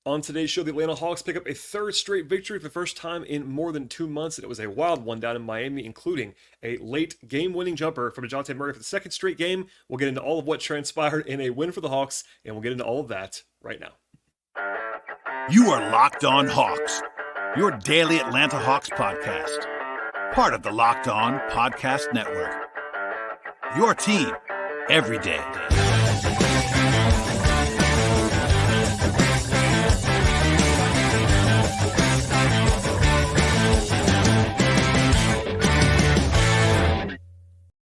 On today's show, the Atlanta Hawks pick up a third straight victory for the first time in more than 2 months, and it was a wild one down in Miami, including a late game-winning jumper from Dejounte Murray for the second straight game. We'll get into all of what transpired in a win for the Hawks, and we'll get into all of that right now. You are Locked On Hawks, your daily Atlanta Hawks podcast, part of the Locked On Podcast Network. Your team every day.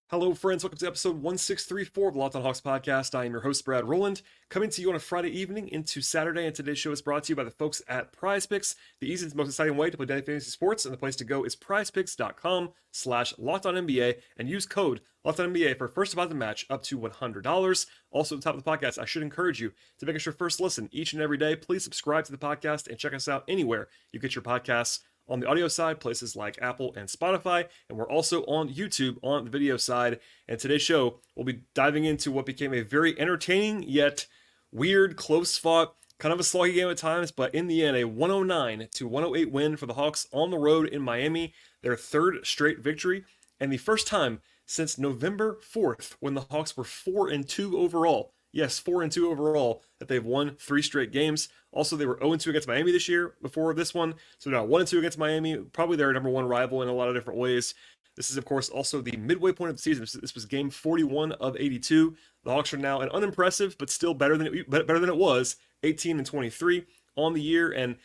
Hello, friends. Welcome to episode 1634 of the Locked On Hawks podcast. I am your host, Brad Rowland, coming to you on a Friday evening into Saturday. And today's show is brought to you by the folks at PrizePicks, the easiest, most exciting way to play daily fantasy sports. And the place to go is prizepicks.com/LockedOnNBA and use code LockedOnNBA for first deposit match up to $100. Also, at the top of the podcast, I should encourage you to make us your first listen each and every day. Please subscribe to the podcast and check us out anywhere you get your podcasts. On the audio side, places like Apple and Spotify, and we're also on YouTube on the video side. And today's show, we'll be diving into what became a very entertaining yet weird, close-fought, kind of a sloggy game at times, but in the end, a 109-108 win for the Hawks on the road in Miami, their third straight victory, and the first time since November 4th, when the Hawks were 4-2 overall. Yes, 4-2 overall, that they've won 3 straight games. Also, they were 0-2 against Miami this year before this one. So now 1-2 against Miami, probably their number one rival in a lot of different ways. This is, of course, also the midway point of the season. This was game 41 of 82. The Hawks are now an unimpressive, but still better than it was, 18-23 on the year. And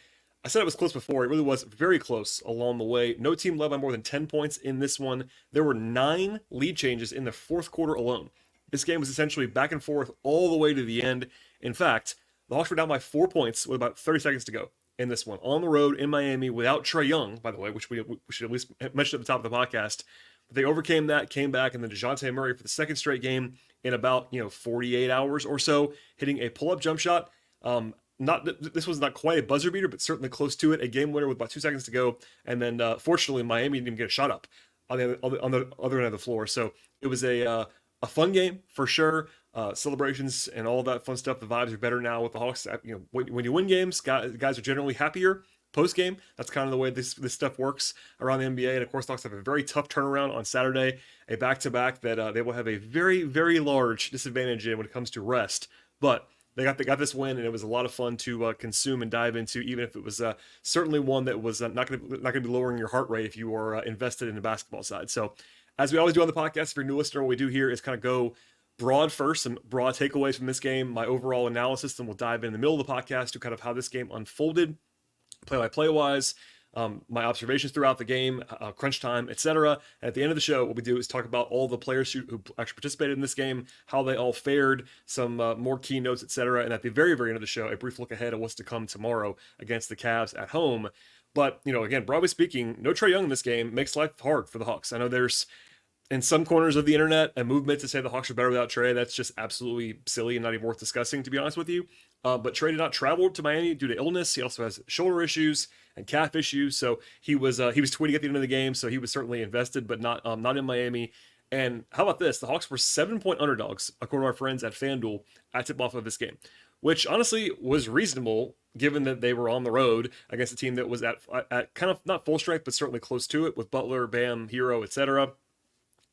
I said it was close before. It really was very close along the way. No team led by more than 10 points in this one. There were 9 lead changes in the fourth quarter alone. This game was essentially back and forth all the way to the end. In fact, the Hawks were down by 4 points with about 30 seconds to go in this one. On the road in Miami without Trae Young, by the way, which we should at least mention at the top of the podcast. But they overcame that, came back, and then Dejounte Murray for the second straight game in about 48 hours or so, hitting a pull-up jump shot. This was not quite a buzzer beater, but certainly close to it. A game winner with about 2 seconds to go. And then, fortunately, Miami didn't even get a shot up on the other end of the floor. So it was a fun game for sure. Celebrations and all that fun stuff. The vibes are better now with the Hawks. When you win games, guys are generally happier post game. That's kind of the way this stuff works around the NBA. And of course, the Hawks have a very tough turnaround on Saturday, a back-to-back that they will have a very, very large disadvantage in when it comes to rest. But they got this win, and it was a lot of fun to consume and dive into, even if it was certainly one that was not going to be lowering your heart rate if you are invested in the basketball side. So, as we always do on the podcast, if you're a new listener, what we do here is kind of go broad first, some broad takeaways from this game, my overall analysis, and we'll dive in the middle of the podcast to kind of how this game unfolded, play-by-play wise, my observations throughout the game, crunch time, etc. And at the end of the show, what we do is talk about all the players who actually participated in this game, how they all fared, some more key notes, etc. And at the very, very end of the show, a brief look ahead at what's to come tomorrow against the Cavs at home. But, again, broadly speaking, no Trae Young in this game makes life hard for the Hawks. I know there's, in some corners of the internet, a movement to say the Hawks are better without Trae. That's just absolutely silly and not even worth discussing, to be honest with you. But Trae did not travel to Miami due to illness. He also has shoulder issues and calf issues. So he was tweeting at the end of the game, so he was certainly invested, but not in Miami. And how about this? The Hawks were 7-point underdogs, according to our friends at FanDuel, at tip-off of this game, which honestly was reasonable given that they were on the road against a team that was at kind of not full strength, but certainly close to it with Butler, Bam, Hero, etc.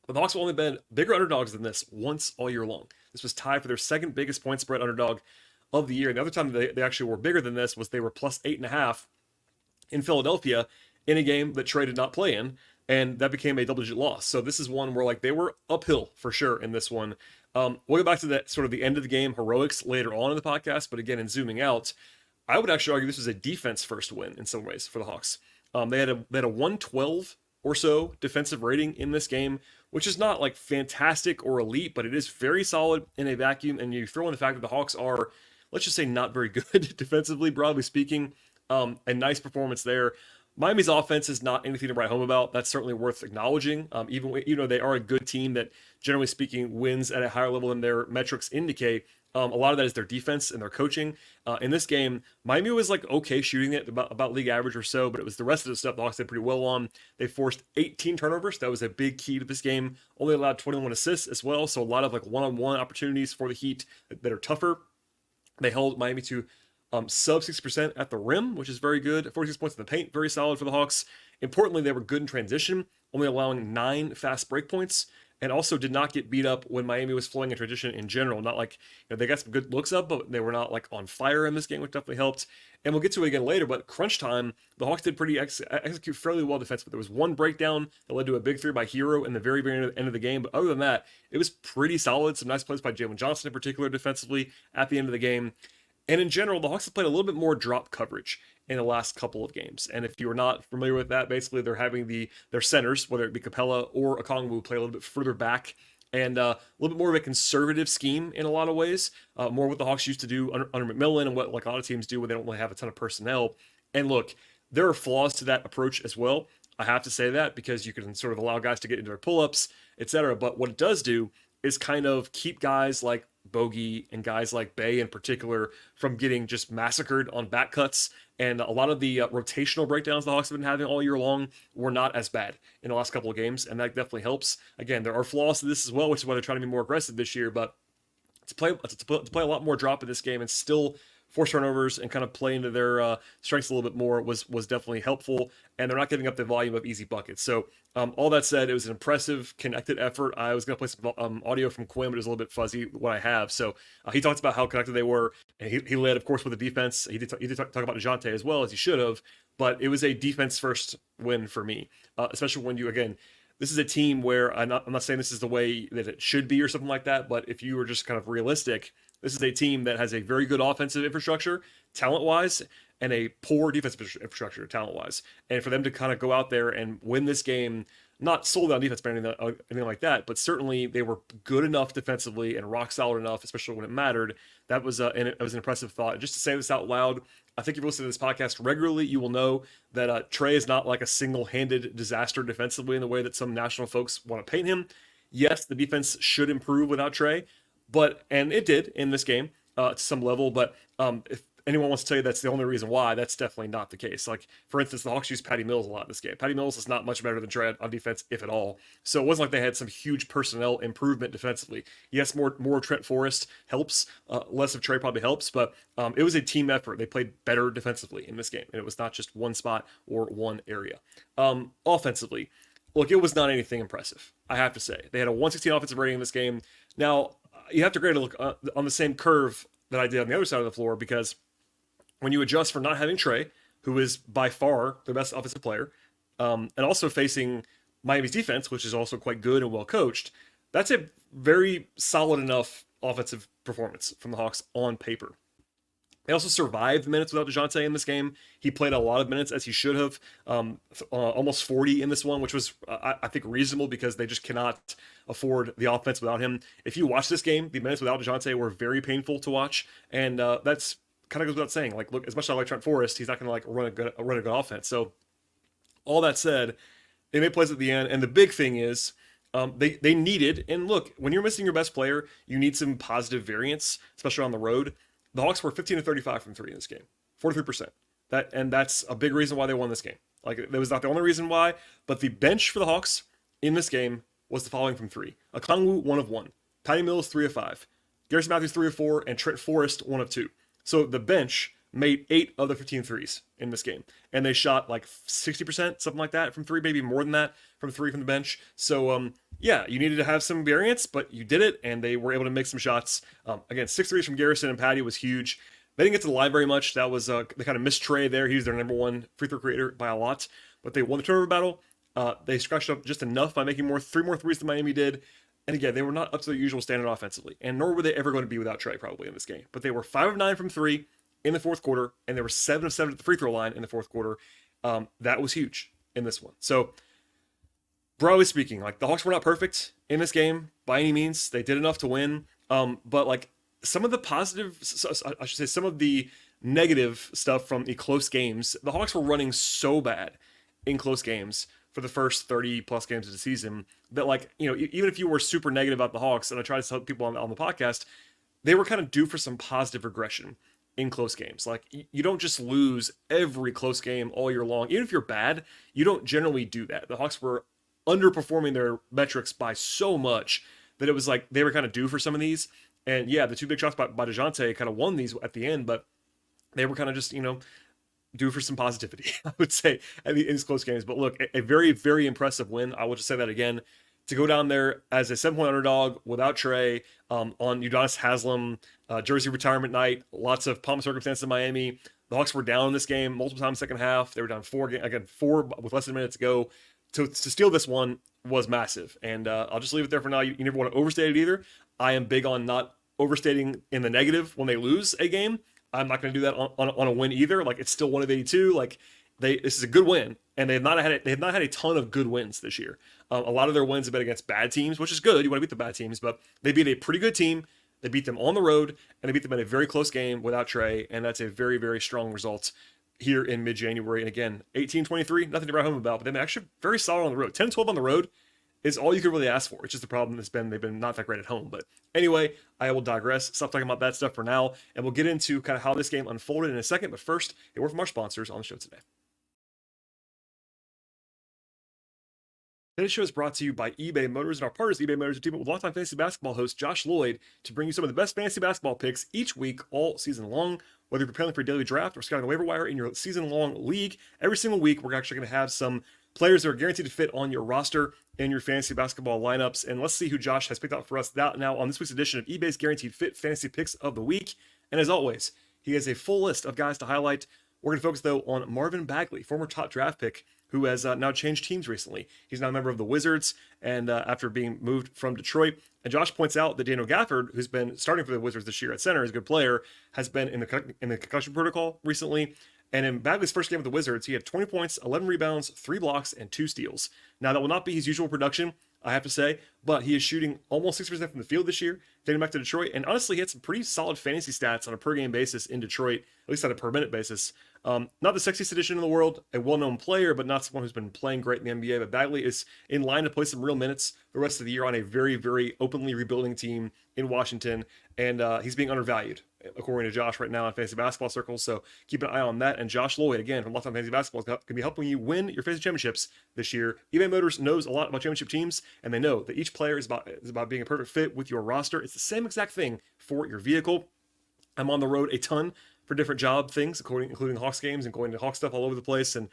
But the Hawks have only been bigger underdogs than this once all year long. This was tied for their second biggest point spread underdog of the year. And the other time they actually were bigger than this was they were plus 8.5 in Philadelphia in a game that Trae did not play in, and that became a double-digit loss. So this is one where they were uphill for sure in this one. We'll get back to that sort of the end of the game heroics later on in the podcast, but again, in zooming out, I would actually argue this was a defense-first win in some ways for the Hawks. They had a 112 or so defensive rating in this game, which is not fantastic or elite, but it is very solid in a vacuum. And you throw in the fact that the Hawks are, let's just say, not very good defensively, broadly speaking. A nice performance there. Miami's offense is not anything to write home about. That's certainly worth acknowledging. Even they are a good team that, generally speaking, wins at a higher level than their metrics indicate. A lot of that is their defense and their coaching. In this game, Miami was okay shooting it, about league average or so, but it was the rest of the stuff the Hawks did pretty well on. They forced 18 turnovers. That was a big key to this game. Only allowed 21 assists as well, so a lot of one-on-one opportunities for the Heat that are tougher. They held Miami to Sub 60% at the rim, which is very good. 46 points in the paint, very solid for the Hawks. Importantly, they were good in transition, only allowing 9 fast break points, and also did not get beat up when Miami was flowing in transition in general. Not like, they got some good looks up, but they were not like on fire in this game, which definitely helped. And we'll get to it again later, but crunch time, the Hawks did execute fairly well defensively. There was one breakdown that led to a big three by Hero in the very, very end of the game, but other than that, it was pretty solid. Some nice plays by Jalen Johnson in particular defensively at the end of the game. And in general, the Hawks have played a little bit more drop coverage in the last couple of games. And if you are not familiar with that, basically they're having their centers, whether it be Capella or Okongwu, play a little bit further back and a little bit more of a conservative scheme in a lot of ways, more what the Hawks used to do under McMillan and what like a lot of teams do when they don't really have a ton of personnel. And look, there are flaws to that approach as well. I have to say that because you can sort of allow guys to get into their pull-ups, etc. But what it does do is kind of keep guys like Bogey and guys like Bay in particular from getting just massacred on back cuts. And a lot of the rotational breakdowns the Hawks have been having all year long were not as bad in the last couple of games, and that definitely helps. Again, there are flaws to this as well, which is why they're trying to be more aggressive this year, but to play a lot more drop in this game and still force turnovers and kind of play into their strengths a little bit more was definitely helpful, and they're not giving up the volume of easy buckets. So all that said, it was an impressive, connected effort. I was going to play some audio from Quinn, but it was a little bit fuzzy what I have. So he talked about how connected they were, and he led, of course, with the defense. He did talk about Dejounte as well, as he should have, but it was a defense-first win for me, especially when this is a team where I'm not saying this is the way that it should be or something like that, but if you were just kind of realistic, this is a team that has a very good offensive infrastructure, talent-wise, and a poor defensive infrastructure, talent-wise. And for them to kind of go out there and win this game, not solely on defense, but anything like that, but certainly they were good enough defensively and rock solid enough, especially when it mattered. That was it was an impressive thought. And just to say this out loud, I think if you listen to this podcast regularly, you will know that Trae is not like a single-handed disaster defensively in the way that some national folks want to paint him. Yes, the defense should improve without Trae, and it did in this game to some level, but if anyone wants to tell you that's the only reason why, that's definitely not the case. Like, for instance, the Hawks used Patty Mills a lot in this game. Patty Mills is not much better than Trae on defense, if at all. So it wasn't like they had some huge personnel improvement defensively. Yes, more Trent Forrest helps, less of Trae probably helps, but it was a team effort. They played better defensively in this game, and it was not just one spot or one area. Offensively, look, it was not anything impressive, I have to say. They had a 116 offensive rating in this game. Now, you have to grade a look on the same curve that I did on the other side of the floor, because when you adjust for not having Trae, who is by far the best offensive player, and also facing Miami's defense, which is also quite good and well coached, that's a very solid enough offensive performance from the Hawks on paper. They also survived minutes without Dejounte in this game. He played a lot of minutes, as he should have, almost 40 in this one, which was, I think, reasonable because they just cannot afford the offense without him. If you watch this game, the minutes without Dejounte were very painful to watch, and that's kind of goes without saying. Like, look, as much as I like Trent Forrest, he's not going to like run a good offense. So, all that said, they made plays at the end, and the big thing is they needed. And look, when you're missing your best player, you need some positive variance, especially on the road. The Hawks were 15 to 35 from three in this game, 43%. That's a big reason why they won this game. Like, that was not the only reason why, but the bench for the Hawks in this game was the following from three: Okongwu 1 of 1, Patty Mills 3 of 5, Garrison Matthews 3 of 4, and Trent Forrest 1 of 2. So the bench made 8 of the 15 threes in this game, and they shot like 60%, something like that, from three, maybe more than that from three from the bench. So yeah, you needed to have some variance, but you did it, and they were able to make some shots. Again, 6 threes from Garrison and Patty was huge. They didn't get to the line very much. That was they kind of missed Trae there. He was their number one free throw creator by a lot, but they won the turnover battle. They scratched up just enough by making three more threes than Miami did. And again, they were not up to their usual standard offensively, and nor were they ever going to be without Trae probably in this game. But they were 5 of 9 from three in the fourth quarter, and they were 7 of 7 at the free throw line in the fourth quarter. That was huge in this one. So, broadly speaking, like, the Hawks were not perfect in this game by any means. They did enough to win. But like, some of the positive, I should say, some of the negative stuff from the close games, the Hawks were running so bad in close games for the first 30 plus games of the season that, like, even if you were super negative about the Hawks, and I try to tell people on the podcast, they were kind of due for some positive regression in close games. Like, you don't just lose every close game all year long. Even if you're bad, you don't generally do that. The Hawks were underperforming their metrics by so much that it was like they were kind of due for some of these. And yeah, the two big shots by Dejounte kind of won these at the end, but they were kind of just, due for some positivity, I would say, in these close games. But look, a very, very impressive win. I will just say that again. To go down there as a 7-point underdog without Trae, on Udonis Haslam, jersey retirement night, lots of pomp and circumstances in Miami. The Hawks were down in this game multiple times second half. They were down four with less than a minute to go. To steal this one was massive. And I'll just leave it there for now. You never want to overstate it either. I am big on not overstating in the negative when they lose a game. I'm not going to do that on a win either. Like, it's still one of 82. Like, this is a good win, and they have not had a ton of good wins this year. A lot of their wins have been against bad teams, which is good. You want to beat the bad teams, but they beat a pretty good team. They beat them on the road, and they beat them in a very close game without Trae, and that's a very, very strong result here in mid-January. And again, 18-23, nothing to write home about, but they've been actually very solid on the road. 10-12 on the road is all you could really ask for. It's just the problem that's been they've been not that great at home. But anyway, I will digress. Stop talking about that stuff for now, and we'll get into kind of how this game unfolded in a second. But first, a word from our sponsors on the show today. Today's show is brought to you by eBay Motors, and our partners eBay Motors are teaming up with longtime fantasy basketball host Josh Lloyd to bring you some of the best fantasy basketball picks each week, all season long. Whether you're preparing for a daily draft or scouting the waiver wire in your season-long league, every single week we're actually going to have some players that are guaranteed to fit on your roster and your fantasy basketball lineups. And let's see who Josh has picked out for us now on this week's edition of eBay's Guaranteed Fit Fantasy Picks of the Week. And as always, he has a full list of guys to highlight. We're going to focus, though, on Marvin Bagley, former top draft pick, who has now changed teams recently. He's now a member of the Wizards, and after being moved from Detroit. And Josh points out that Daniel Gafford, who's been starting for the Wizards this year at center, is a good player, has been in the concussion protocol recently. And in Bagley's first game with the Wizards, he had 20 points, 11 rebounds, 3 blocks, and 2 steals. Now, that will not be his usual production, I have to say, but he is shooting almost 60% from the field this year, dating back to Detroit. And honestly, he had some pretty solid fantasy stats on a per-game basis in Detroit, at least on a per-minute basis. Not the sexiest addition in the world, a well-known player, but not someone who's been playing great in the NBA. But Bagley is in line to play some real minutes the rest of the year on a very, very openly rebuilding team in Washington. And he's being undervalued, according to Josh, right now in fantasy basketball circles. So keep an eye on that. And Josh Lloyd, again, from Longtime Fantasy Basketball, is going to be helping you win your fantasy championships this year. eBay Motors knows a lot about championship teams, and they know that each player is about being a perfect fit with your roster. It's the same exact thing for your vehicle. I'm on the road a ton for different job things, including Hawks games and going to Hawks stuff all over the place. And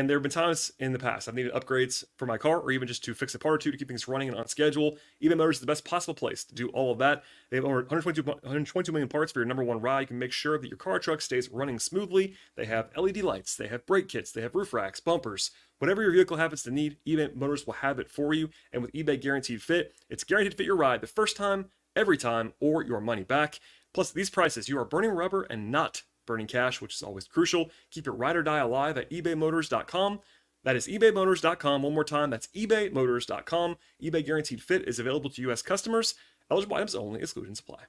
there have been times in the past I've needed upgrades for my car, or even just to fix a part or two to keep things running and on schedule. eBay Motors is the best possible place to do all of that. They have over 122 million parts for your number one ride. You can make sure that your car or truck stays running smoothly. They have LED lights, they have brake kits, they have roof racks, bumpers. Whatever your vehicle happens to need, eBay Motors will have it for you. And with eBay Guaranteed Fit, it's guaranteed to fit your ride the first time, every time, or your money back. Plus, these prices, you are burning rubber and not burning cash, which is always crucial. Keep your ride or die alive at ebaymotors.com. That is ebaymotors.com. One more time, that's ebaymotors.com. eBay Guaranteed Fit is available to U.S. customers. Eligible items only. Exclusions apply.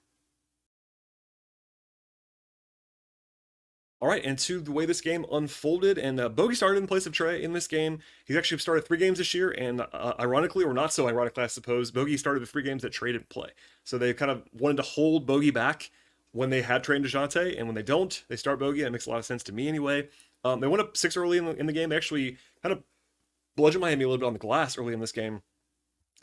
All right, and to the way this game unfolded, and Bogey started in place of Trae in this game. He's actually started 3 games this year, and ironically, or not so ironically, I suppose, Bogey started the 3 games that Trae didn't play. So they kind of wanted to hold Bogey back when they had Trae and Dejounte, and when they don't, they start Bogey. That makes a lot of sense to me anyway. They went up 6 early in the game. They actually kind of bludgeoned Miami a little bit on the glass early in this game.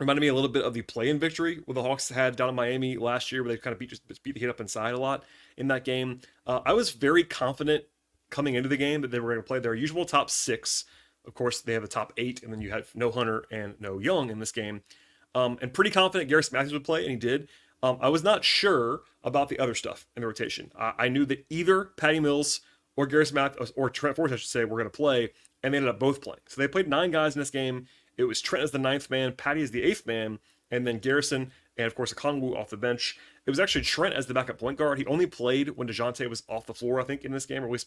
Reminded me a little bit of the play-in victory where the Hawks had down in Miami last year, where they kind of beat the Heat up inside a lot in that game. I was very confident coming into the game that they were going to play their usual top 6. Of course, they have the top 8, and then you had no Hunter and no Young in this game. And pretty confident Jase Medical would play, and he did. I was not sure about the other stuff in the rotation. I knew that either Patty Mills or Jase Medical, or Trent Forrest, I should say, were going to play, and they ended up both playing. So they played 9 guys in this game. It was Trent as the 9th man, Patty as the 8th man, and then Garrison and, of course, Okongwu off the bench. It was actually Trent as the backup point guard. He only played when Dejounte was off the floor, I think, in this game, or at least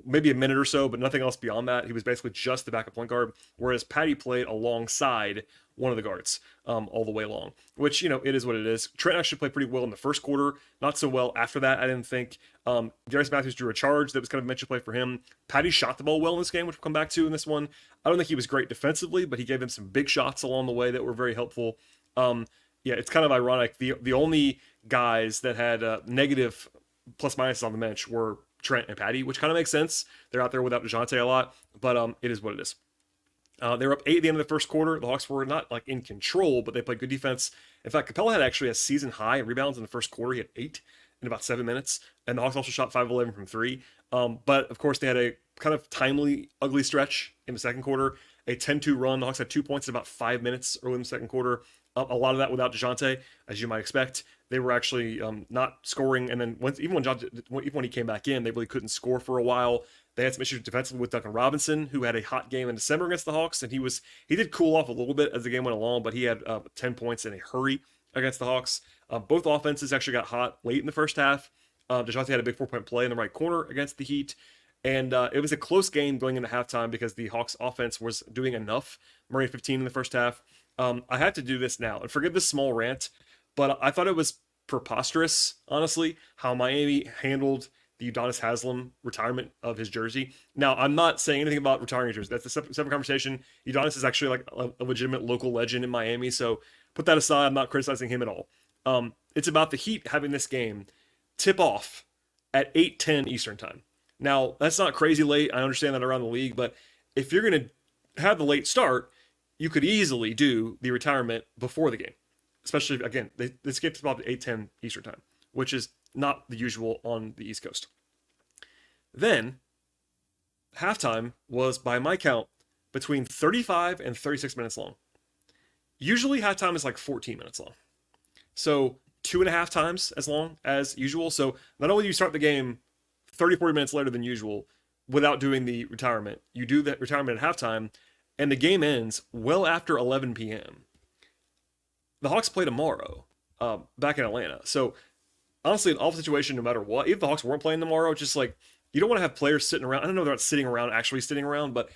maybe a minute or so, but nothing else beyond that. He was basically just the backup point guard, whereas Patty played alongside one of the guards all the way along, which, it is what it is. Trent actually played pretty well in the first quarter, not so well after that, I didn't think. Jase Medical drew a charge that was kind of meant to play for him. Patty shot the ball well in this game, which we'll come back to in this one. I don't think he was great defensively, but he gave them some big shots along the way that were very helpful. Yeah, it's kind of ironic. The only guys that had negative plus minuses on the bench were Trent and Patty, which kind of makes sense. They're out there without Dejounte a lot, but it is what it is. They were up 8 at the end of the first quarter. The Hawks were not like in control, but they played good defense. In fact, Capella had actually a season high in rebounds in the first quarter. He had 8. in about 7 minutes. And the Hawks also shot 5 of 11 from three. But of course, they had a kind of timely, ugly stretch in the second quarter, a 10-2 run. The Hawks had 2 points in about 5 minutes early in the second quarter. A lot of that without Dejounte, as you might expect. They were actually not scoring, and then even when he came back in, they really couldn't score for a while. They had some issues defensively with Duncan Robinson, who had a hot game in December against the Hawks, and he did cool off a little bit as the game went along, but he had 10 points in a hurry against the Hawks. Both offenses actually got hot late in the first half. Dejounte had a big 4-point play in the right corner against the Heat. And it was a close game going into halftime because the Hawks offense was doing enough. Murray 15 in the first half. I had to do this now, and forgive this small rant, but I thought it was preposterous, honestly, how Miami handled the Udonis Haslem retirement of his jersey. Now, I'm not saying anything about retiring jerseys. That's a separate conversation. Udonis is actually like a legitimate local legend in Miami, so put that aside. I'm not criticizing him at all. It's about the Heat having this game tip off at 8:10 Eastern time. Now, that's not crazy late. I understand that around the league, but if you're going to have the late start, you could easily do the retirement before the game. Especially, again, this game is about 8:10 Eastern time, which is not the usual on the East Coast. Then, halftime was, by my count, between 35 and 36 minutes long. Usually, halftime is like 14 minutes long. So, 2.5 times as long as usual. So, not only do you start the game 30, 40 minutes later than usual without doing the retirement, you do that retirement at halftime, and the game ends well after 11 p.m. The Hawks play tomorrow back in Atlanta. So, honestly, an awful situation no matter what. Even if the Hawks weren't playing tomorrow, just like, you don't want to have players sitting around. I don't know if they're not sitting around, actually sitting around, but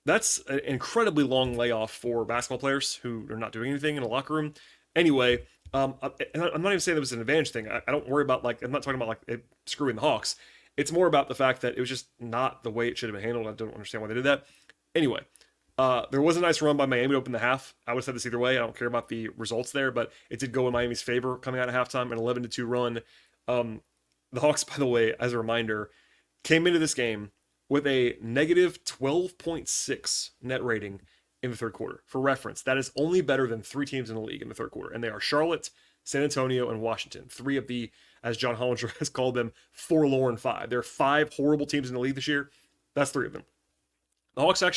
that's an incredibly long layoff for basketball players who are not doing anything in a locker room. Anyway, and I'm not even saying that was an advantage thing. I don't worry about, like, I'm not talking about, like, screwing the Hawks. It's more about the fact that it was just not the way it should have been handled. I don't understand why they did that. Anyway, there was a nice run by Miami to open the half. I would have said this either way. I don't care about the results there, but it did go in Miami's favor coming out of halftime, an 11-2 run. The Hawks, by the way, as a reminder, came into this game with a negative 12.6 net rating in the third quarter. For reference, that is only better than 3 teams in the league in the third quarter, and they are Charlotte, San Antonio, and Washington. 3 of the, as John Hollinger has called them, forlorn 5. There are 5 horrible teams in the league this year. That's 3 of them. The Hawks have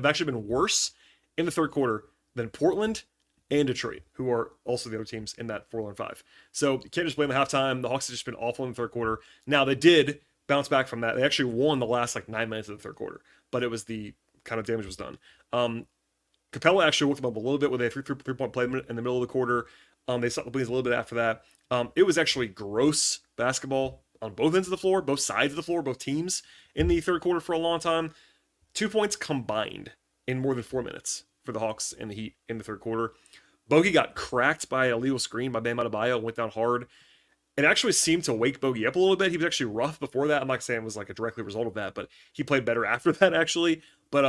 actually been worse in the third quarter than Portland and Detroit, who are also the other teams in that forlorn 5. So you can't just blame the halftime. The Hawks have just been awful in the third quarter. Now, they did bounce back from that. They actually won the last 9 minutes of the third quarter, but it was the kind of damage was done. Capella actually woke them up a little bit with a three-point play in the middle of the quarter. They stopped the bleeds a little bit after that. It was actually gross basketball on both ends of the floor, both sides of the floor, both teams in the third quarter for a long time. 2 points combined in more than 4 minutes for the Hawks and the Heat in the third quarter. Bogey got cracked by a illegal screen by Bam Adebayo, went down hard. It actually seemed to wake Bogey up a little bit. He was actually rough before that. I'm not saying it was like a directly result of that, but he played better after that, actually. But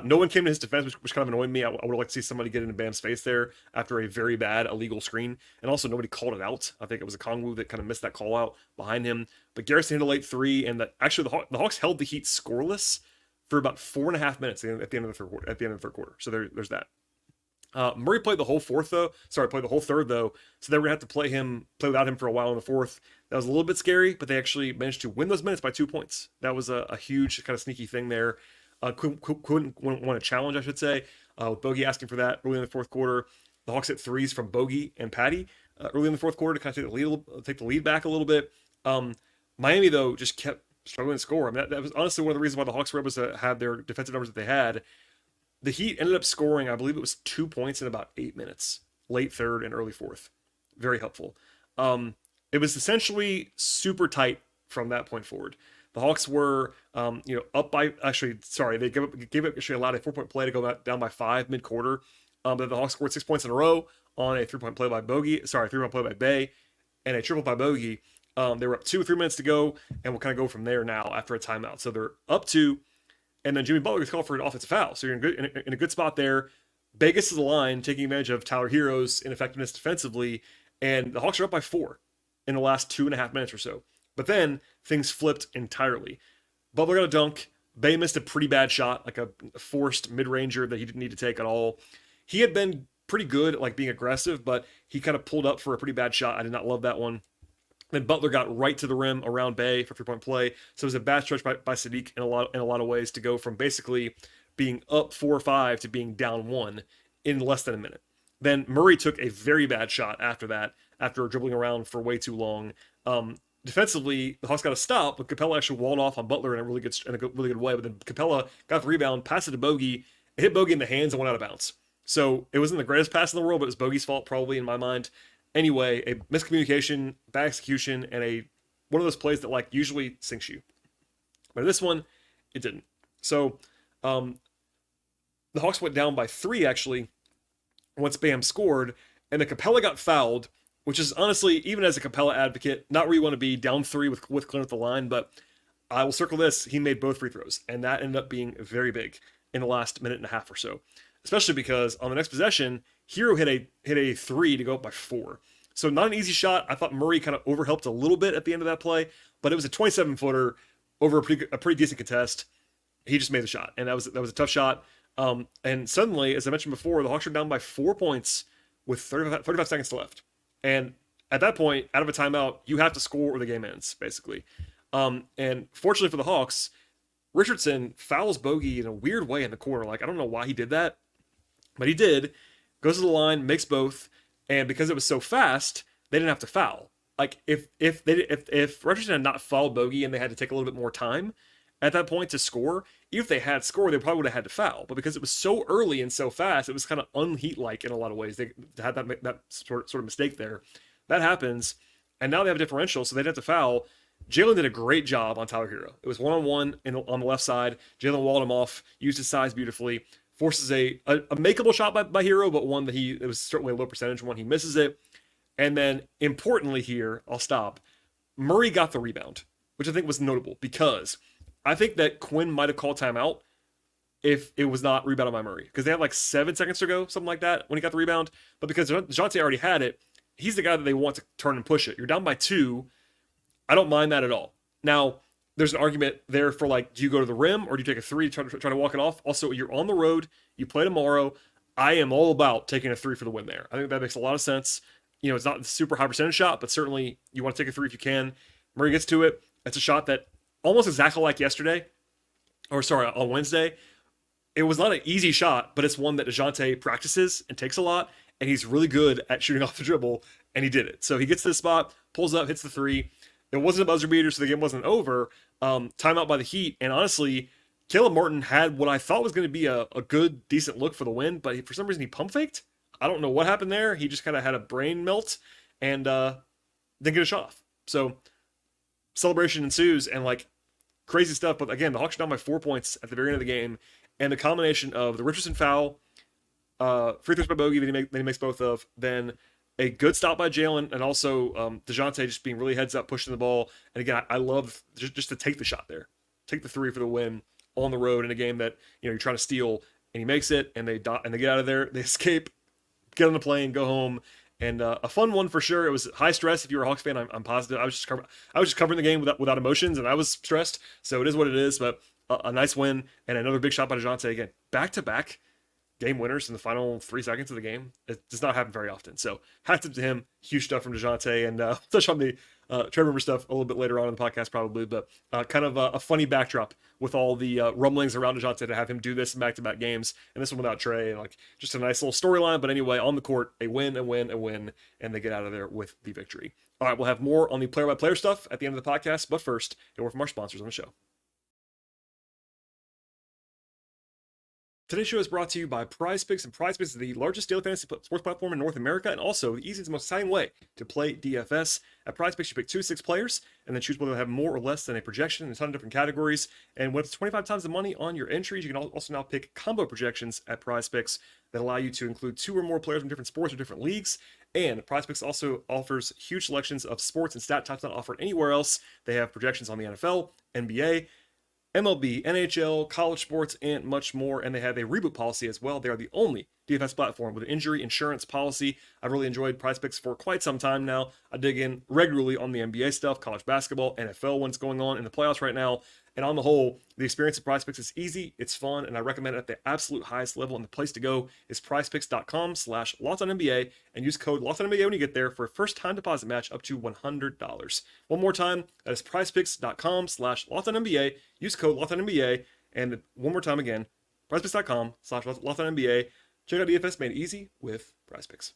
no one came to his defense, which kind of annoyed me. I would like to see somebody get into Bam's face there after a very bad illegal screen. And also, nobody called it out. I think it was a Kongwu that kind of missed that call out behind him. But Garrison hit a late 3, and actually the Hawks held the Heat scoreless for about 4.5 minutes at the end of the third quarter. So there's that. Murray played the whole third though. So they were gonna have to play without him for a while in the fourth. That was a little bit scary, but they actually managed to win those minutes by 2 points. That was a huge kind of sneaky thing there. Couldn't won a challenge, I should say, with Bogey asking for that early in the fourth quarter. The Hawks hit threes from Bogey and Patty early in the fourth quarter to kind of take the lead back a little bit. Miami though just kept struggling to score. I mean, that was honestly one of the reasons why the Hawks were able to have their defensive numbers that they had. The Heat ended up scoring, I believe it was 2 points in about 8 minutes, late third and early fourth. Very helpful. It was essentially super tight from that point forward. The Hawks were, up by, they allowed a 4-point play to go down by 5 mid-quarter. But the Hawks scored 6 points in a row on a 3-point play by Bay, and a triple by Bogey. They were up 2 or 3 minutes to go, and we'll kind of go from there now after a timeout. So they're up 2, and then Jimmy Butler gets called for an offensive foul. So you're in a good spot there. Vegas is the line, taking advantage of Tyler Hero's ineffectiveness defensively, and the Hawks are up by 4 in the last 2.5 minutes or so. But then things flipped entirely. Butler got a dunk. Bay missed a pretty bad shot, like a forced mid-ranger that he didn't need to take at all. He had been pretty good at being aggressive, but he kind of pulled up for a pretty bad shot. I did not love that one. Then Butler got right to the rim around Bay for 3-point play. So it was a bad stretch by Sadiq in a lot of ways to go from basically being up 4-5 to being down 1 in less than a minute. Then Murray took a very bad shot after that, after dribbling around for way too long. Defensively, the Hawks got a stop, but Capella actually walled off on Butler in a really good way. But then Capella got the rebound, passed it to Bogey, it hit Bogey in the hands and went out of bounds. So it wasn't the greatest pass in the world, but it was Bogey's fault probably in my mind. Anyway, a miscommunication, bad execution, and one of those plays that like usually sinks you. But this one, it didn't. So the Hawks went down by 3 actually once Bam scored, and the Capella got fouled, which is honestly, even as a Capella advocate, not where you want to be, down 3 with Clint at the line, but I will circle this. He made both free throws, and that ended up being very big in the last minute and a half or so, especially because on the next possession, Hero hit a 3 to go up by 4. So not an easy shot. I thought Murray kind of overhelped a little bit at the end of that play, but it was a 27-footer over a pretty decent contest. He just made the shot, and that was a tough shot. And suddenly, as I mentioned before, the Hawks are down by 4 points with 35 seconds left. And at that point, out of a timeout, you have to score or the game ends, basically. And fortunately for the Hawks, Richardson fouls Bogey in a weird way in the corner. Like, I don't know why he did that, but he did. Goes to the line, makes both, and because it was so fast, they didn't have to foul. Like, if Richardson had not fouled Bogey and they had to take a little bit more time at that point to score, even if they had scored, they probably would have had to foul. But because it was so early and so fast, it was kind of unheat-like in a lot of ways. They had that sort of mistake there. That happens, and now they have a differential, so they didn't have to foul. Jalen did a great job on Tyler Hero. It was one-on-one on the left side. Jalen walled him off, used his size beautifully, forces a makeable shot by Hero, but one that it was certainly a low percentage one. He misses it. And then, importantly here, I'll stop, Murray got the rebound, which I think was notable because I think that Quinn might have called timeout if it was not rebounded by Murray, because they had like 7 seconds to go, something like that, when he got the rebound. But because Dejounte already had it, he's the guy that they want to turn and push it. You're down by 2. I don't mind that at all. Now, there's an argument there for like, do you go to the rim or do you take a 3 to try to walk it off? Also, you're on the road. You play tomorrow. I am all about taking a 3 for the win there. I think that makes a lot of sense. You know, it's not a super high percentage shot, but certainly you want to take a 3 if you can. Murray gets to it. It's a shot that almost exactly like on Wednesday. It was not an easy shot, but it's one that Dejounte practices and takes a lot, and he's really good at shooting off the dribble, and he did it. So he gets to the spot, pulls up, hits the 3. It wasn't a buzzer beater, so the game wasn't over. Timeout by the Heat, and honestly, Caleb Martin had what I thought was going to be a good, decent look for the win, but for some reason he pump faked. I don't know what happened there. He just kind of had a brain melt and didn't get a shot off. So celebration ensues and like crazy stuff. But again, the Hawks are down by 4 points at the very end of the game, and the combination of the Richardson foul, free throws by Bogey that he makes both of, then a good stop by Jalen, and also Dejounte just being really heads up, pushing the ball. And again, I love just to take the shot there, take the 3 for the win on the road in a game that you're trying to steal, and he makes it, and they get out of there, they escape, get on the plane, go home, and a fun one for sure. It was high stress. If you were a Hawks fan, I'm positive. I was just covering the game without emotions, and I was stressed. So it is what it is. But a nice win and another big shot by Dejounte again, back-to-back game winners in the final 3 seconds of the game. It does not happen very often. So hats up to him. Huge stuff from Dejounte, and touch on the Trevor Rivers stuff a little bit later on in the podcast probably, but kind of a funny backdrop with all the rumblings around Dejounte to have him do this in back-to-back games, and this one without Trae, and like just a nice little storyline. But anyway, on the court, a win, and they get out of there with the victory. All right, we'll have more on the player-by-player stuff at the end of the podcast, but first, a word from our sponsors on the show. Today's show is brought to you by PrizePicks, and PrizePicks is the largest daily fantasy sports platform in North America, and also the easiest and most exciting way to play DFS. At PrizePicks, you pick 2 to 6 players, and then choose whether they have more or less than a projection in a ton of different categories. And with 25 times the money on your entries, you can also now pick combo projections at PrizePicks that allow you to include 2 or more players from different sports or different leagues. And PrizePicks also offers huge selections of sports and stat types not offered anywhere else. They have projections on the NFL, NBA, MLB, NHL, college sports, and much more. And they have a reboot policy as well. They are the only DFS platform with an injury insurance policy. I've really enjoyed PrizePicks for quite some time now. I dig in regularly on the NBA stuff, college basketball, NFL, what's going on in the playoffs right now. And on the whole, the experience of PrizePicks is easy, it's fun, and I recommend it at the absolute highest level. And the place to go is PrizePicks.com/LockedOnNBA and use code LockedOnNBA when you get there for a first-time deposit match up to $100. One more time, that is PrizePicks.com/LockedOnNBA. Use code LockedOnNBA, and one more time again, PrizePicks.com/LockedOnNBA. Check out DFS made easy with PrizePicks.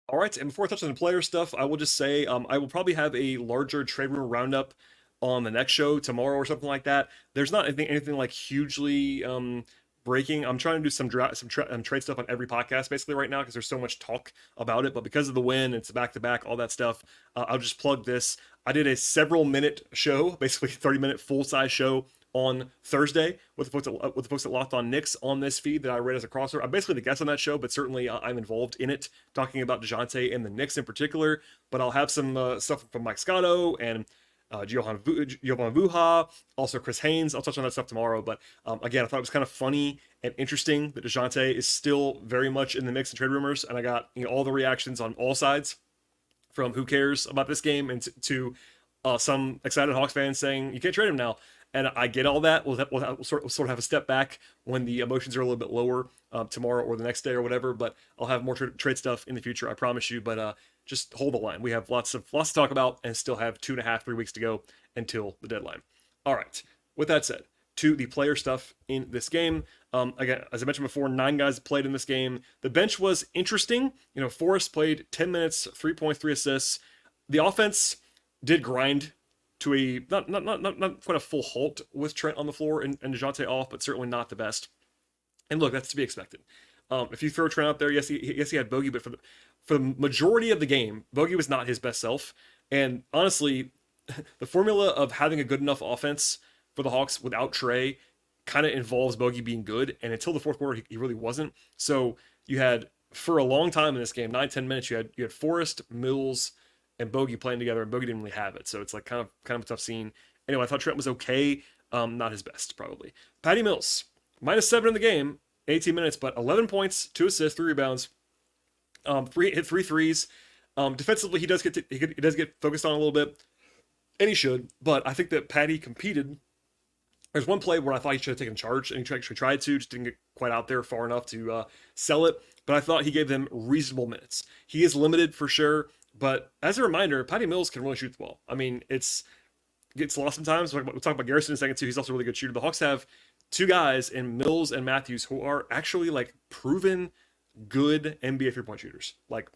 All right, and before I touch on the player stuff, I will just say I will probably have a larger trade rumor roundup on the next show tomorrow or something like that. There's not anything like hugely breaking. I'm trying to do some trade stuff on every podcast basically right now because there's so much talk about it. But because of the win, it's back to back, all that stuff. I'll just plug this. I did a several minute show, basically 30-minute full size show on Thursday with the folks at Locked On Knicks on this feed that I read as a crossover. I'm basically the guest on that show, but certainly I'm involved in it, talking about Dejounte and the Knicks in particular. But I'll have some stuff from Mike Scotto and Johan Vuha, also Chris Haynes. I'll touch on that stuff tomorrow. But again, I thought it was kind of funny and interesting that Dejounte is still very much in the mix in trade rumors, and I got all the reactions on all sides, from who cares about this game and to some excited Hawks fans saying you can't trade him now. And I get all that. We'll sort of have a step back when the emotions are a little bit lower tomorrow or the next day or whatever. But I'll have more trade stuff in the future, I promise you. But just hold the line. We have lots to talk about and still have 2.5-3 weeks to go until the deadline. All right. With that said, to the player stuff in this game. Again, as I mentioned before, 9 guys played in this game. The bench was interesting. Forrest played 10 minutes, 3 points, 3 assists. The offense did grind to a not quite a full halt with Trent on the floor and Dejounte off, but certainly not the best. And look, that's to be expected. If you throw Trent out there, yes, he had Bogey, but for the majority of the game, Bogey was not his best self. And honestly, the formula of having a good enough offense for the Hawks without Trae kind of involves Bogey being good. And until the fourth quarter, he really wasn't. So you had, for a long time in this game, 9-10 minutes, you had Forrest, Mills, and Bogey playing together, and Bogey didn't really have it. So it's like kind of a tough scene. Anyway, I thought Trent was okay. Not his best, probably. Patty Mills, -7 in the game, 18 minutes, but 11 points, 2 assists, 3 rebounds, hit 3 threes. Defensively, he does get focused on a little bit, and he should. But I think that Patty competed. There's one play where I thought he should have taken charge, and he actually tried to, just didn't get quite out there far enough to sell it. But I thought he gave them reasonable minutes. He is limited for sure. But as a reminder, Patty Mills can really shoot the ball. I mean, gets lost sometimes. We'll talk about Garrison in a second too. He's also a really good shooter. The Hawks have 2 guys in Mills and Matthews who are actually like proven good NBA 3-point shooters. Like,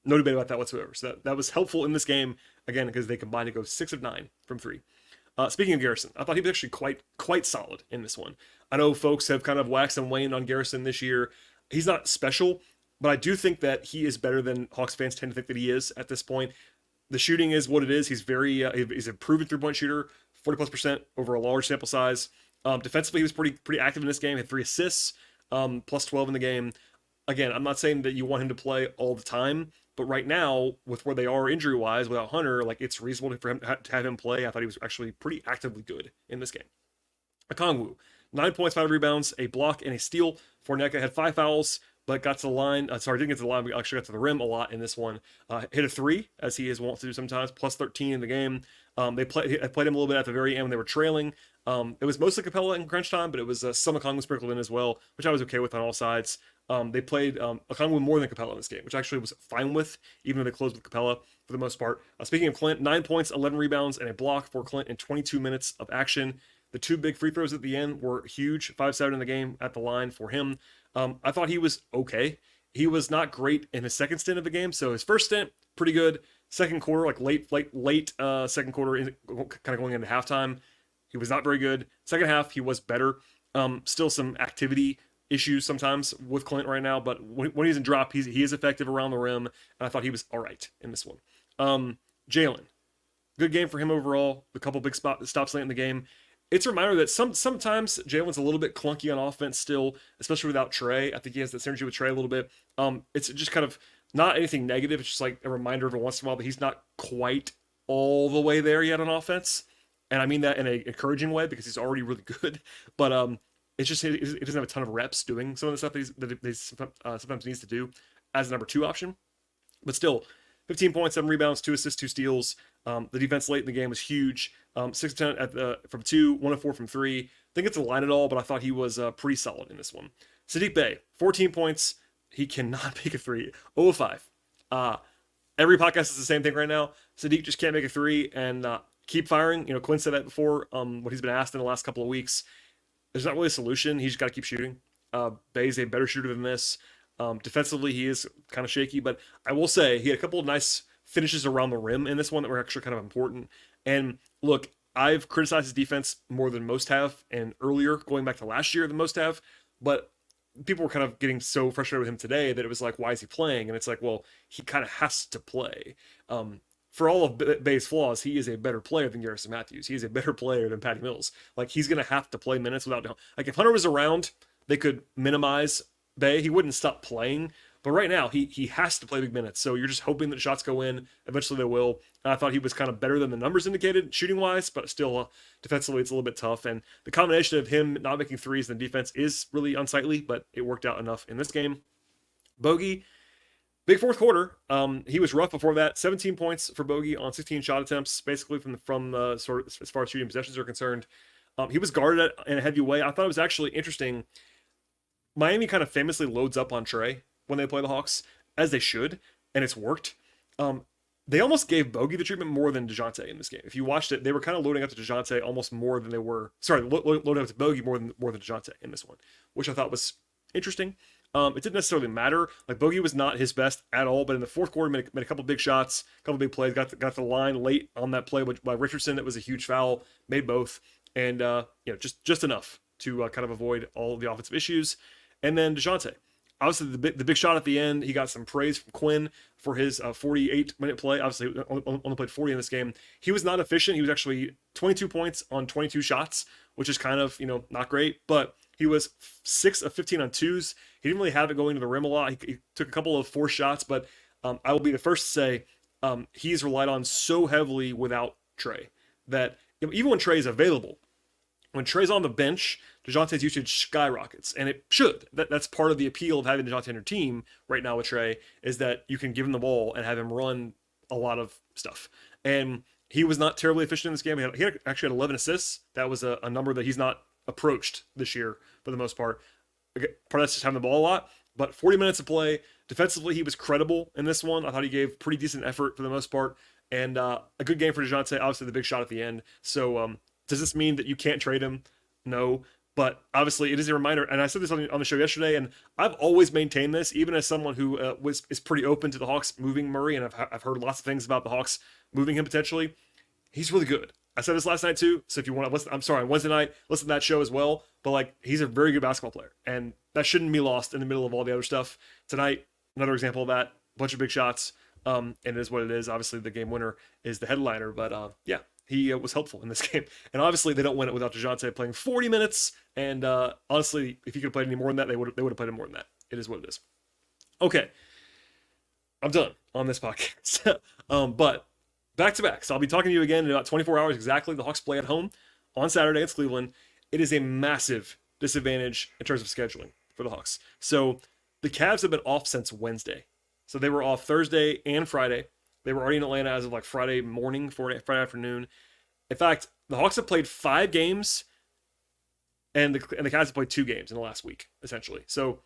no debate about that whatsoever. So that was helpful in this game, again, because they combined to go 6 of 9 from 3. Speaking of Garrison, I thought he was actually quite solid in this one. I know folks have kind of waxed and waned on Garrison this year. He's not special, but I do think that he is better than Hawks fans tend to think that he is at this point. The shooting is what it is. He's he's a proven 3-point shooter, 40+% over a large sample size. Defensively, he was pretty active in this game. He had 3 assists, +12 in the game. Again, I'm not saying that you want him to play all the time, but right now, with where they are injury-wise, without Hunter, like, it's reasonable for him to have him play. I thought he was actually pretty actively good in this game. Okongwu, 9 points, 5 rebounds, a block, and a steal. Fournette had 5 fouls, but got to the line. Didn't get to the line, but actually got to the rim a lot in this one. Hit a 3, as he is wont to do sometimes, +13 in the game. They played him a little bit at the very end when they were trailing. It was mostly Capella in crunch time, but it was some Okongwu sprinkled in as well, which I was okay with on all sides. They played Okongwu more than Capella in this game, which I actually was fine with, even though they closed with Capella for the most part. Speaking of Clint, 9 points, 11 rebounds, and a block for Clint in 22 minutes of action. The 2 big free throws at the end were huge, 5-7 in the game at the line for him. I thought he was okay. He was not great in his second stint of the game. So his first stint, pretty good. Second quarter, like late second quarter, kind of going into halftime, he was not very good. Second half, he was better. Still some activity issues sometimes with Clint right now, but when he's in drop, he is effective around the rim, and I thought he was all right in this one. Jalen, good game for him overall. A couple big stops late in the game. It's a reminder that sometimes Jalen's a little bit clunky on offense still, especially without Trae. I think he has that synergy with Trae a little bit. It's just kind of not anything negative. It's just like a reminder every once in a while that he's not quite all the way there yet on offense. And I mean that in an encouraging way because he's already really good. But It's just he doesn't have a ton of reps doing some of the stuff that he sometimes needs to do as a number 2 option. But still, 15 points, 7 rebounds, 2 assists, 2 steals. The defense late in the game was huge. 6 of 10 from 2, 1 of 4 from 3. I think it's a line at all, but I thought he was pretty solid in this one. Saddiq Bey, 14 points. He cannot make a 3. 0 of 5. Every podcast is the same thing right now. Saddiq just can't make a 3 and keep firing. You know, Quinn said that before, what he's been asked in the last couple of weeks. There's not really a solution. He's just got to keep shooting. Bey's a better shooter than this. Defensively, he is kind of shaky, but I will say he had a couple of nice finishes around the rim in this one that were actually kind of important. And look, I've criticized his defense more than most have, and earlier, going back to last year, than most have, but people were kind of getting so frustrated with him today that it was like, why is he playing? And it's like, well, he kind of has to play. For all of Bey's flaws, he is a better player than Garrison Matthews. He is a better player than Patty Mills. Like, he's going to have to play minutes without... Like, if Hunter was around, they could minimize Bey. He wouldn't stop playing. But right now, he has to play big minutes. So you're just hoping that shots go in. Eventually they will. And I thought he was kind of better than the numbers indicated, shooting-wise, but still, defensively, it's a little bit tough. And the combination of him not making threes and defense is really unsightly, but it worked out enough in this game. Bogey... Big fourth quarter. He was rough before that. 17 points for Bogey on 16 shot attempts, basically from sort of as far as shooting possessions are concerned. He was guarded in a heavy way. I thought it was actually interesting. Miami kind of famously loads up on Trae when they play the Hawks, as they should, and it's worked. They almost gave Bogey the treatment more than Dejounte in this game. If you watched it, they were kind of loading up to Dejounte almost more than they were. Sorry, loading up to Bogey more than Dejounte in this one, which I thought was interesting. It didn't necessarily matter. Like, Bogey was not his best at all, but in the fourth quarter, made a couple big shots, a couple big plays, got the line late on that play by Richardson. That was a huge foul, made both, and just enough to kind of avoid all of the offensive issues. And then Dejounte, obviously the big shot at the end, he got some praise from Quinn for his 48-minute play. Obviously, he only played 40 in this game. He was not efficient. He was actually 22 points on 22 shots, which is kind of, not great, but he was 6 of 15 on twos. He didn't really have it going to the rim a lot. He took a couple of forced shots, but I will be the first to say he's relied on so heavily without Trae that even when Trae is available, when Trae's on the bench, DeJounte's usage skyrockets, and it should. That's part of the appeal of having DeJounte on your team right now with Trae, is that you can give him the ball and have him run a lot of stuff. And he was not terribly efficient in this game. He actually had 11 assists. That was a number that he's not approached this year for the most part. Part of that's just having the ball a lot, but 40 minutes of play. Defensively, he was credible in this one. I thought he gave pretty decent effort for the most part, and a good game for DeJounte. Obviously, the big shot at the end. So does this mean that you can't trade him? No, but obviously it is a reminder, and I said this on the show yesterday, and I've always maintained this, even as someone who is pretty open to the Hawks moving Murray, and I've heard lots of things about the Hawks moving him potentially. He's really good. I said this last night too, so if you want to listen, on Wednesday night, listen to that show as well. But he's a very good basketball player, and that shouldn't be lost in the middle of all the other stuff. Tonight, another example of that, a bunch of big shots, and it is what it is. Obviously, the game winner is the headliner, but yeah, he was helpful in this game. And obviously, they don't win it without DeJounte playing 40 minutes. And honestly, if he could have played any more than that, they would have played him more than that. It is what it is. Okay, I'm done on this podcast. But back to back. So I'll be talking to you again in about 24 hours exactly. The Hawks play at home on Saturday against Cleveland. It is a massive disadvantage in terms of scheduling for the Hawks. So the Cavs have been off since Wednesday. So they were off Thursday and Friday. They were already in Atlanta as of Friday morning, Friday afternoon. In fact, the Hawks have played 5 games, and the Cavs have played 2 games in the last week, essentially. So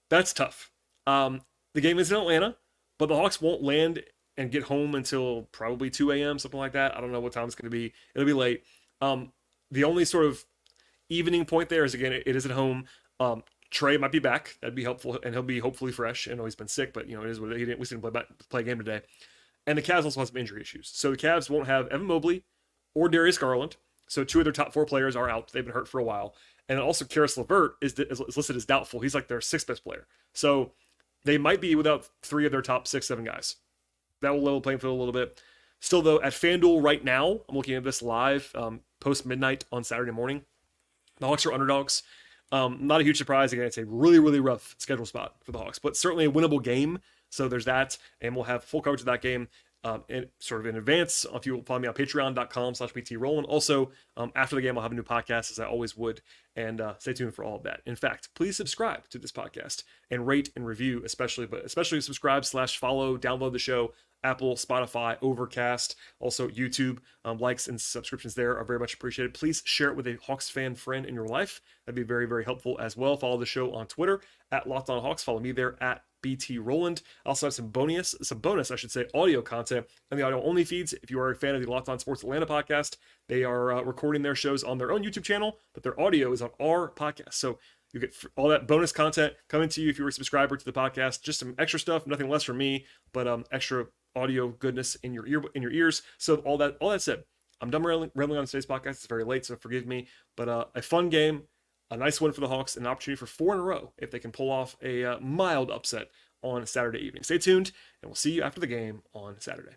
that's tough. The game is in Atlanta, but the Hawks won't land and get home until probably 2 a.m., something like that. I don't know what time it's going to be. It'll be late. The only sort of evening point there is, again, it is at home. Trae might be back. That'd be helpful, and he'll be hopefully fresh. I know he's been sick, but it is what it is. We didn't play a game today. And the Cavs also have some injury issues. So the Cavs won't have Evan Mobley or Darius Garland. So 2 of their top 4 players are out. They've been hurt for a while. And also Karis LeVert is listed as doubtful. He's their 6th best player. So they might be without 3 of their top 6, 7 guys. That will level playing field a little bit. Still, though, at FanDuel right now, I'm looking at this live post-midnight on Saturday morning. The Hawks are underdogs. Not a huge surprise. Again, it's a really, really rough schedule spot for the Hawks, but certainly a winnable game. So there's that, and we'll have full coverage of that game sort of in advance. If you follow me on patreon.com/BTRowland. Also, after the game, I'll have a new podcast as I always would. And stay tuned for all of that. In fact, please subscribe to this podcast and rate and review, especially subscribe / follow, download the show. Apple, Spotify, Overcast, also YouTube. Likes and subscriptions there are very much appreciated. Please share it with a Hawks fan friend in your life. That'd be very, very helpful as well. Follow the show on Twitter at Locked On Hawks. Follow me there at BT Rowland. I also have some bonus, audio content on the audio only feeds. If you are a fan of the Locked On Sports Atlanta podcast, they are recording their shows on their own YouTube channel, but their audio is on our podcast. So you get all that bonus content coming to you if you're a subscriber to the podcast. Just some extra stuff, nothing less from me, but extra audio goodness in your ears. So all that said, I'm done rambling on today's podcast. It's very late, so forgive me. But a fun game, a nice win for the Hawks, an opportunity for 4 in a row if they can pull off a mild upset on Saturday evening. Stay tuned, and we'll see you after the game on Saturday.